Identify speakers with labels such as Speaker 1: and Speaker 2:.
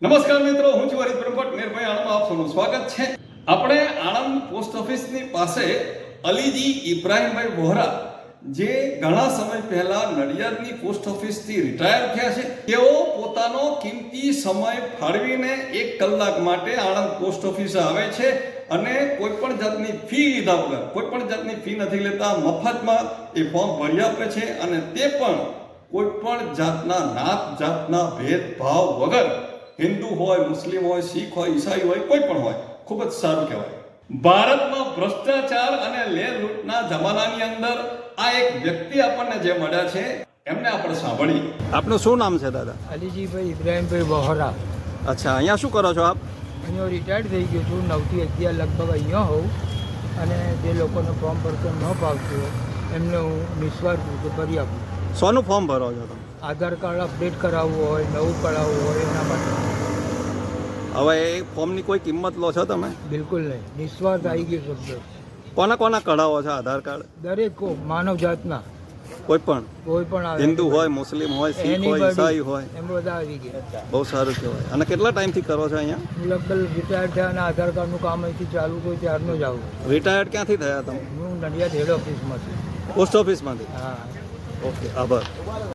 Speaker 1: નમસ્કાર મિત્રો, હું છું હરીશ બ્રહ્મભટ્ટ, નિર્ભય આણંદમાં આપ સૌનું સ્વાગત છે. આપણે આણંદ પોસ્ટ ઓફિસની પાસે અલીજી ઇબ્રાહીમભાઈ વોહરા, જે ઘણા સમય પહેલા નડિયાદની પોસ્ટ ઓફિસથી રિટાયર થયા છે, તેઓ પોતાનો કિંમતી સમય ફાળવીને 1 કલાક માટે આણંદ પોસ્ટ ઓફિસે આવે છે અને કોઈ પણ જાતની ફી લીધા વગર, કોઈ પણ જાતની ફી નથી લેતા, મફતમાં એ ફોર્મ ભરી આપે છે અને તે પણ કોઈ પણ જાતના નાત જાતના ભેદભાવ વગર. હિન્દુ હોય, મુસ્લિમ હોય, શીખ હોય, ઈસાઈ હોય, કોઈ પણ હોય, ખૂબ જ સારું કહેવાય. ભારતમાં ભ્રષ્ટાચાર અને લે લૂંટના જમાનાની અંદર આ એક વ્યક્તિ આપણને જે મળ્યા છે, એમને આપણે સાંભળીએ. આપનું શું નામ છે દાદા?
Speaker 2: અલીજીભાઈ ઇબ્રાહીમભાઈ વહોરા.
Speaker 1: અચ્છા, અહીંયા શું કરો છો આપ?
Speaker 2: અહીંયા રિટાયર્ડ થઈ ગયો છું. 9 થી 11 લગભગ અહીંયા હોઉં અને જે લોકોને ફોર્મ ભરતો ન ફાવતું હોય એમને હું નિસ્વાર્થ રીતે ભરી આપું.
Speaker 1: શોનું ફોર્મ ભરો છો તમે?
Speaker 2: આધાર કાર્ડ અપડેટ કરાવવું હોય, નવું કરાવવું હોય એના માટે.
Speaker 1: હવે એ ફોર્મની કોઈ કિંમત લો છો તમે?
Speaker 2: બિલકુલ નહીં, નિસ્વાર્થ આવી ગયો શબ્દ.
Speaker 1: કોના કોના કઢાવો છો આધાર કાર્ડ?
Speaker 2: દરેક માનવ જાતના,
Speaker 1: કોઈ પણ,
Speaker 2: કોઈ પણ આવે.
Speaker 1: હિન્દુ હોય, મુસ્લિમ હોય, શીખ હોય, ઈસાઈ હોય,
Speaker 2: એમ બધા આવી ગયા.
Speaker 1: બહુ સારું કહેવાય. અને કેટલા ટાઈમથી કરો છો અહીંયા?
Speaker 2: હું લગભગ રિટાયર્ડ થયા અને આધાર કાર્ડનું કામ અહીંથી ચાલુ થયું ત્યારનો જ આવું.
Speaker 1: રિટાયર્ડ ક્યાંથી થયા તમે?
Speaker 2: હું નડિયાદ હેડ ઓફિસમાંથી.
Speaker 1: પોસ્ટ ઓફિસમાંથી?
Speaker 2: હા.
Speaker 1: ઓકે, આભાર.